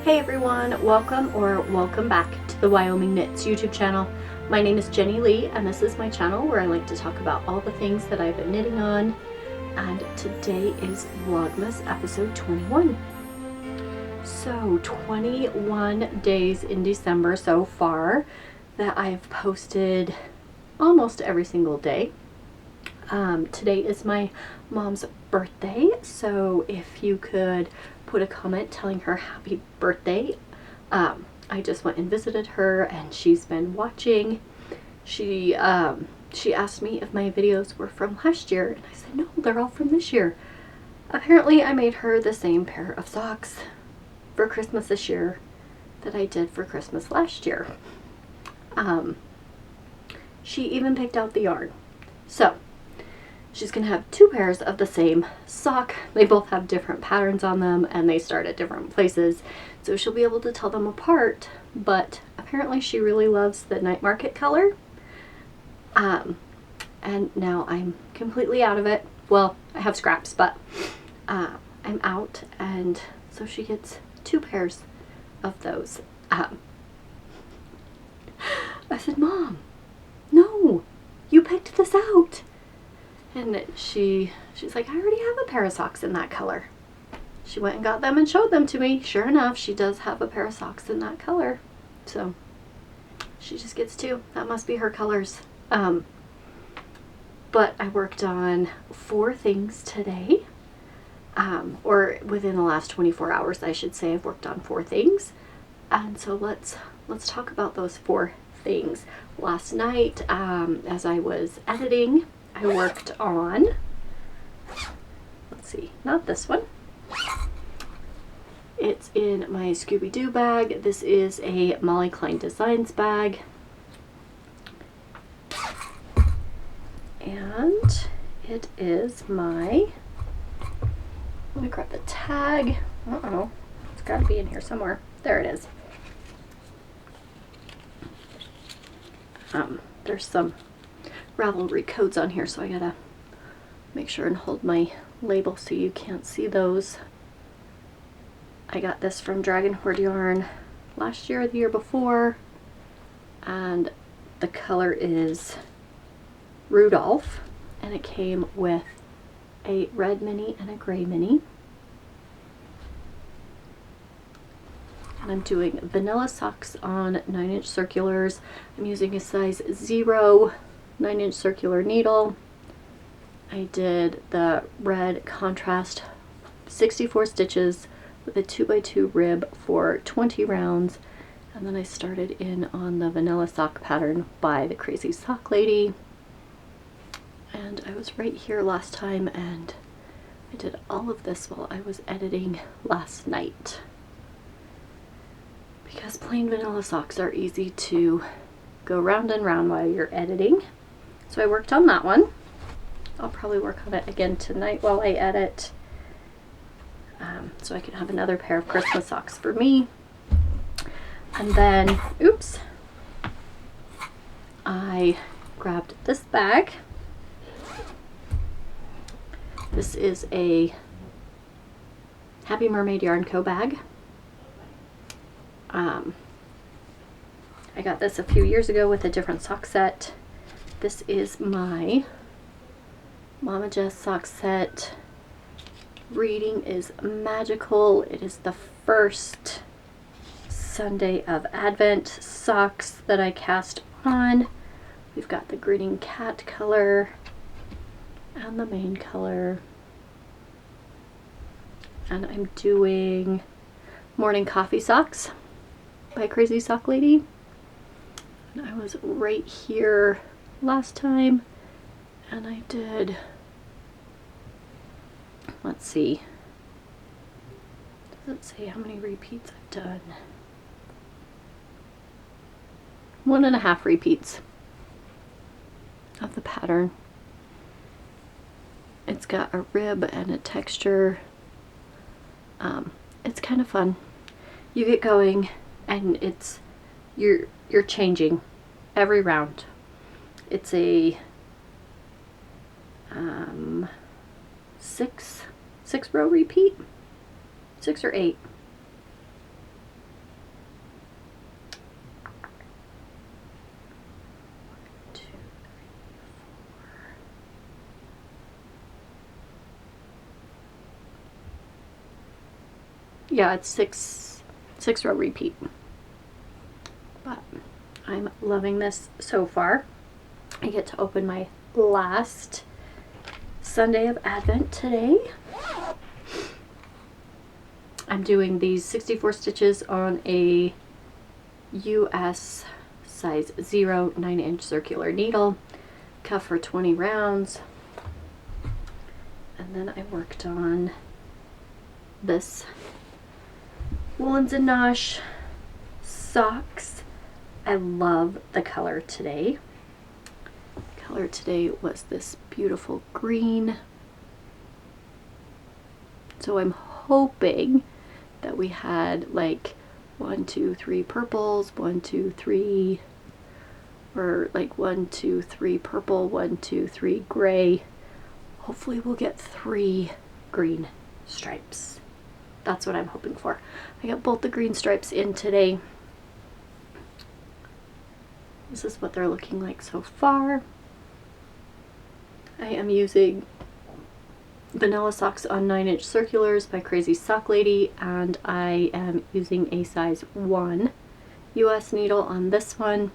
Hey everyone, welcome back to the Wyoming Knits YouTube channel. My name is Jenny Lee and this is my channel where I like to talk about all the things that I've been knitting on. And today is Vlogmas episode 21. So 21 days in December so far that I've posted almost every single day. Today is my mom's birthday, so if you could put a comment telling her happy birthday. I just went and visited her and she's been watching. She asked me if my videos were from last year and I said no, they're all from this year. Apparently I made her the same pair of socks for Christmas this year that I did for Christmas last year. She even picked out the yarn. So she's gonna have two pairs of the same sock. They both have different patterns on them and they start at different places, so she'll be able to tell them apart. But apparently she really loves the night market color, and now I'm completely out of it. Well, I have scraps, but I'm out, and so she gets two pairs of those. I said, Mom, no, you picked this out. And she's like, I already have a pair of socks in that color. She went and got them and showed them to me. Sure enough, she does have a pair of socks in that color. So she just gets two. That must be her colors. But I worked on 4 things today. Or within the last 24 hours, I should say, I've worked on 4 things. And so let's talk about those 4 things. Last night, as I was editing, I worked on, let's see, not this one. It's in my Scooby bag. This is a Molly Klein Designs bag. And it is my, let me grab the tag. Uh-oh, it's got to be in here somewhere. There it is. There's some Ravelry codes on here, so I gotta make sure and hold my label so you can't see those. I got this from Dragon Hoard yarn last year or the year before, and the color is Rudolph, and it came with a red mini and a gray mini. And I'm doing vanilla socks on 9-inch circulars. I'm using a size 0 9-inch circular needle. I did the red contrast 64 stitches with a 2x2 rib for 20 rounds, and then I started in on the vanilla sock pattern by the Crazy Sock Lady. And I was right here last time and I did all of this while I was editing last night, because plain vanilla socks are easy to go round and round while you're editing. So I worked on that one. I'll probably work on it again tonight while I edit, so I can have another pair of Christmas socks for me. And then, oops, I grabbed this bag. This is a Happy Mermaid Yarn Co. bag. I got this a few years ago with a different sock set. This is my Momma Jess sock set. Reading is magical. It is the first Sunday of Advent socks that I cast on. We've got the Grinning Cat color and the main color. And I'm doing Morning Coffee Socks by Crazy Sock Lady. And I was right here last time and I did, let's see, does it say how many repeats I've done? 1.5 repeats of the pattern. It's got a rib and a texture. It's kind of fun. You get going and it's you're changing every round. It's a 6 row repeat, 6 or 8. yeah, it's six row repeat. But I'm loving this so far. I get to open my last Sunday of Advent today. I'm doing these 64 stitches on a US size 0 9-inch circular needle, cuff for 20 rounds. And then I worked on this Woolens and Nosh socks. I love the color today. The color today was this beautiful green. So I'm hoping that we had like 1, 2, 3 purples, 1, 2, 3, or like 1, 2, 3 purple, 1, 2, 3 gray. Hopefully we'll get 3 green stripes. That's what I'm hoping for. I got both the green stripes in today. This is what they're looking like so far. I am using Vanilla Socks on 9-inch circulars by Crazy Sock Lady, and I am using a size 1 US needle on this one.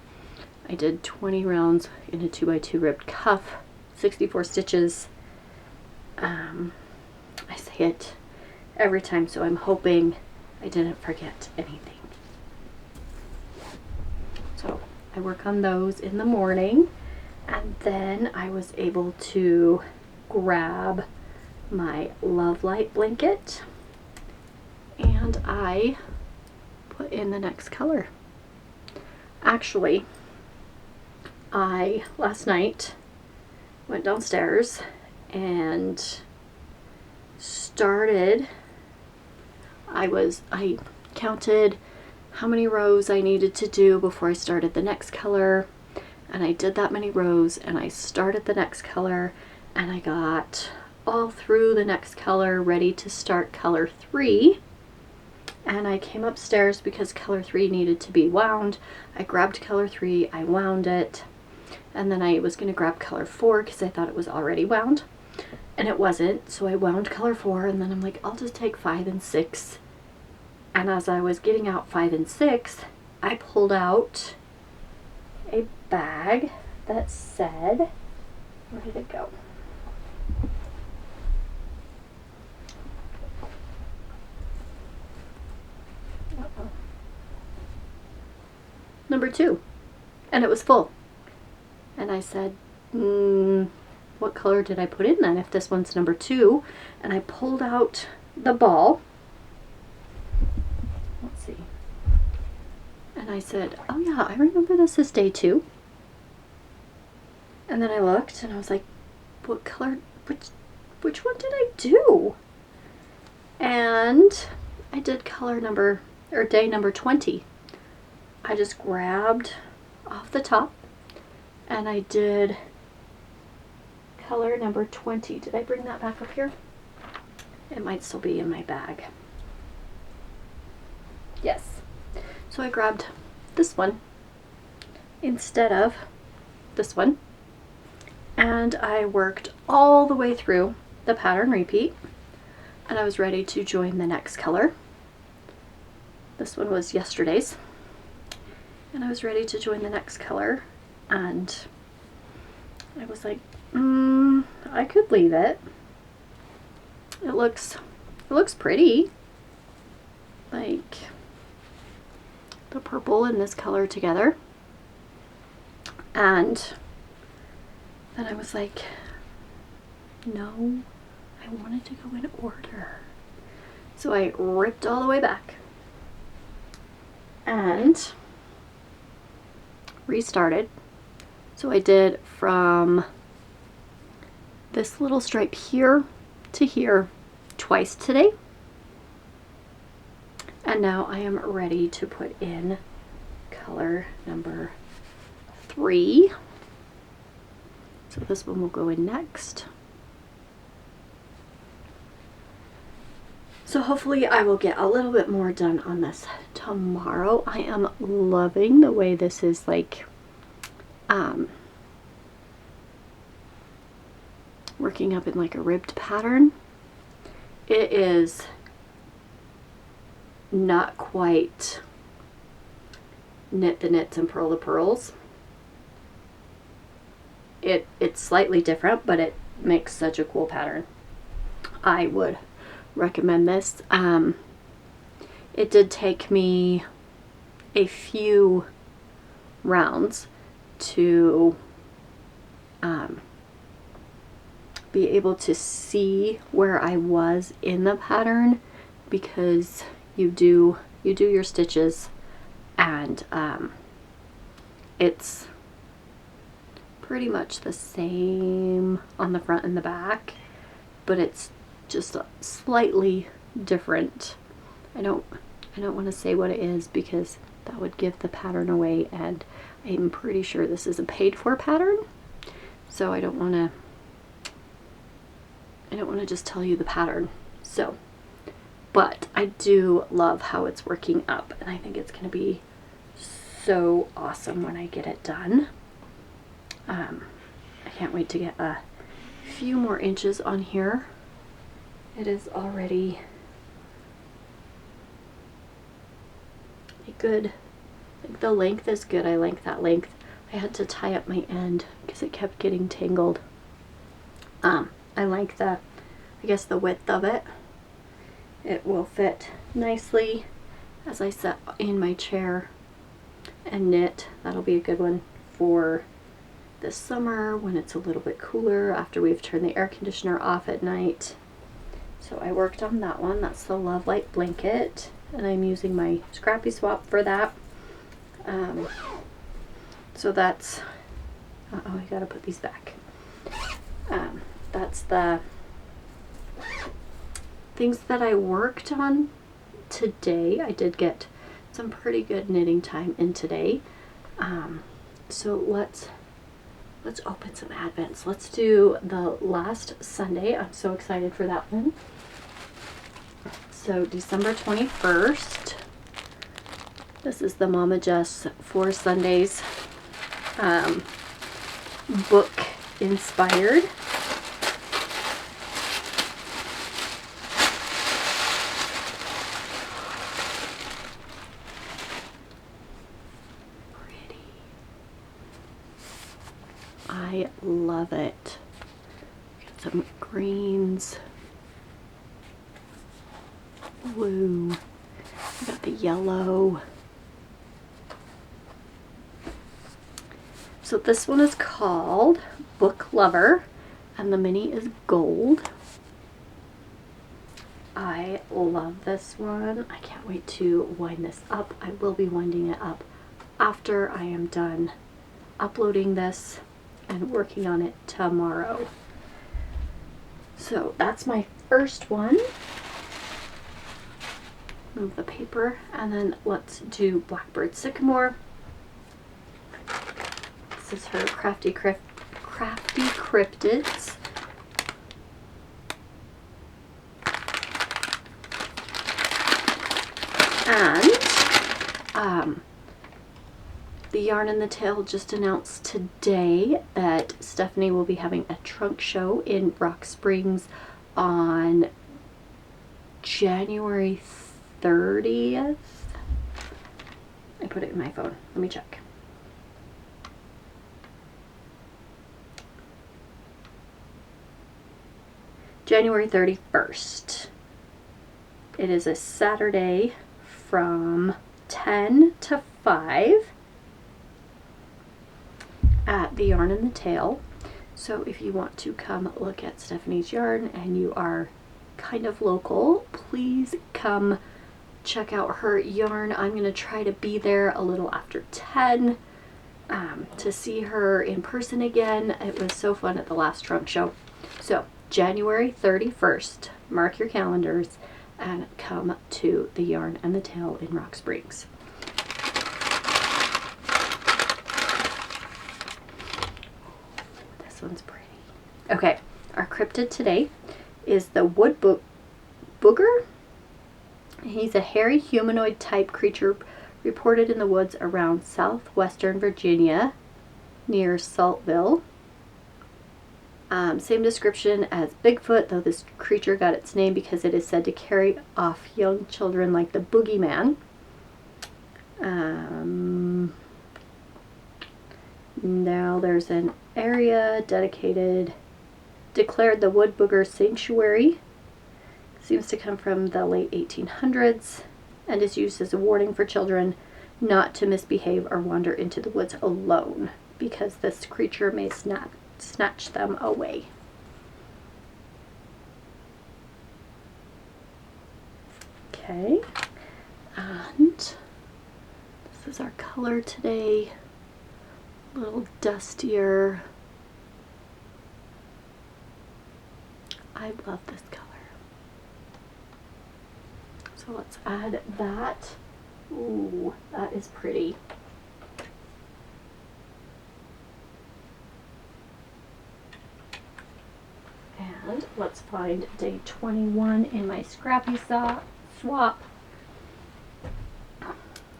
I did 20 rounds in a 2x2 ribbed cuff, 64 stitches. I say it every time, so I'm hoping I didn't forget anything. So I work on those in the morning, and then I was able to grab my Love Light blanket and I put in the next color. Actually, I last night went downstairs and started, I counted how many rows I needed to do before I started the next color, and I did that many rows, and I started the next color, and I got all through the next color ready to start color 3, and I came upstairs because color 3 needed to be wound. I grabbed color 3, I wound it, and then I was going to grab color 4 because I thought it was already wound, and it wasn't, so I wound color 4, and then I'm like, I'll just take 5 and 6. And as I was getting out 5 and 6, I pulled out a bag that said, where did it go? Uh-oh. Number 2, and it was full. And I said, what color did I put in then if this one's number 2? And I pulled out the ball. Let's see. And I said, oh yeah, I remember this is day 2. And then I looked and I was like, what color, which one did I do? And I did color number, or day number 20. I just grabbed off the top and I did color number 20. Did I bring that back up here? It might still be in my bag. Yes. So I grabbed this one instead of this one, and I worked all the way through the pattern repeat, and I was ready to join the next color. This one was yesterday's, and I was ready to join the next color, and I was like, I could leave it. It looks pretty. Like the purple and this color together. And then I was like, no, I wanted to go in order. So I ripped all the way back and restarted. So I did from this little stripe here to here twice today. And now I am ready to put in color number 3. So this one will go in next. So hopefully I will get a little bit more done on this tomorrow. I am loving the way this is like working up in like a ribbed pattern. It is not quite knit the knits and purl the purls. It's slightly different, but it makes such a cool pattern. I would recommend this. It did take me a few rounds to be able to see where I was in the pattern, because you do your stitches, and it's pretty much the same on the front and the back, but it's just slightly different. I don't want to say what it is because that would give the pattern away, and I'm pretty sure this is a paid for pattern, so I don't want to just tell you the pattern. So, but I do love how it's working up, and I think it's going to be so awesome when I get it done. I can't wait to get a few more inches on here. It is already a good, like the length is good. I like that length. I had to tie up my end because it kept getting tangled. I like the, I guess the width of it. It will fit nicely as I sit in my chair and knit. That'll be a good one for this summer when it's a little bit cooler after we've turned the air conditioner off at night. So I worked on that one. That's the Love Light blanket, and I'm using my Scrappy swap for that. So that's, I gotta put these back. That's the things that I worked on today. I did get some pretty good knitting time in today. So let's open some Advents. Let's do the last Sunday. I'm so excited for that one. So December 21st. This is the Mama Jess 4 Sundays book inspired. Pretty. I love it. Got some greens, blue, I got the yellow. So this one is called Book Lover, and the mini is gold. I love this one. I can't wait to wind this up. I will be winding it up after I am done uploading this and working on it tomorrow. So that's my first one. Move the paper, and then let's do Blackbird Sycamore. This is her Crafty Cryptids. And the Yarn and the Tail just announced today that Stephanie will be having a trunk show in Rock Springs on January 30th. I put it in my phone. Let me check. January 31st. It is a Saturday from 10 to 5 at the Yarn and the Tail. So if you want to come look at Stephanie's yarn and you are kind of local, please come check out her yarn. I'm going to try to be there a little after 10 to see her in person again. It was so fun at the last trunk show. So January 31st, mark your calendars and come to the Yarn and the Tail in Rock Springs. This one's pretty. Okay, our cryptid today is the Wood Booger. He's a hairy humanoid type creature reported in the woods around southwestern Virginia near Saltville. Same description as Bigfoot, though this creature got its name because it is said to carry off young children like the boogeyman. Now there's an area declared the Wood Booger Sanctuary. Seems to come from the late 1800s and is used as a warning for children not to misbehave or wander into the woods alone, because this creature may snatch them away. Okay, and this is our color today. A little dustier. I love this color. So let's add that. Ooh, that is pretty. And let's find day 21 in my Scrappy swap.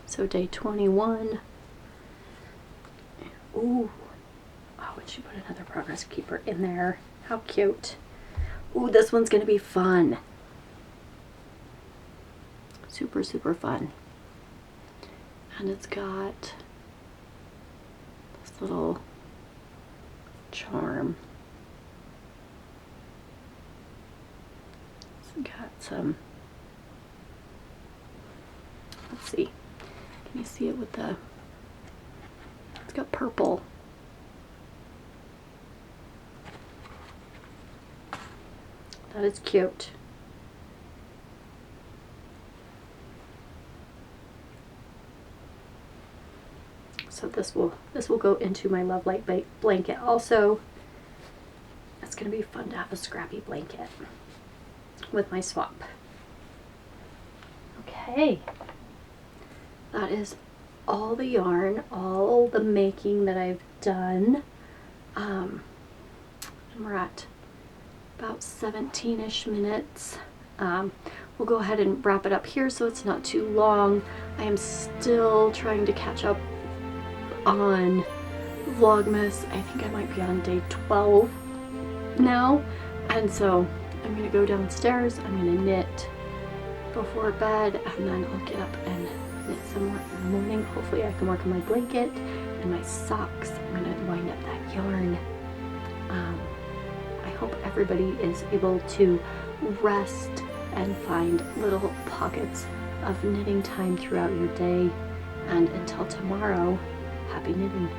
So day 21. Ooh. Oh, and she put another progress keeper in there. How cute. Ooh, this one's going to be fun. Super, super fun. And it's got this little charm. It's got some, let's see, can you see it with the, it's got purple. That is cute. So this will go into my Love Light blanket also. It's going to be fun to have a Scrappy blanket with my swap. Okay, that is all the yarn, all the making that I've done. And we're at about 17-ish minutes. We'll go ahead and wrap it up here so it's not too long. I am still trying to catch up on Vlogmas. I think I might be on day 12 now, and so I'm gonna go downstairs, I'm gonna knit before bed, and then I'll get up and knit some more in the morning. Hopefully I can work on my blanket and my socks. I'm gonna wind up that yarn. I hope everybody is able to rest and find little pockets of knitting time throughout your day, and until tomorrow, happy knitting.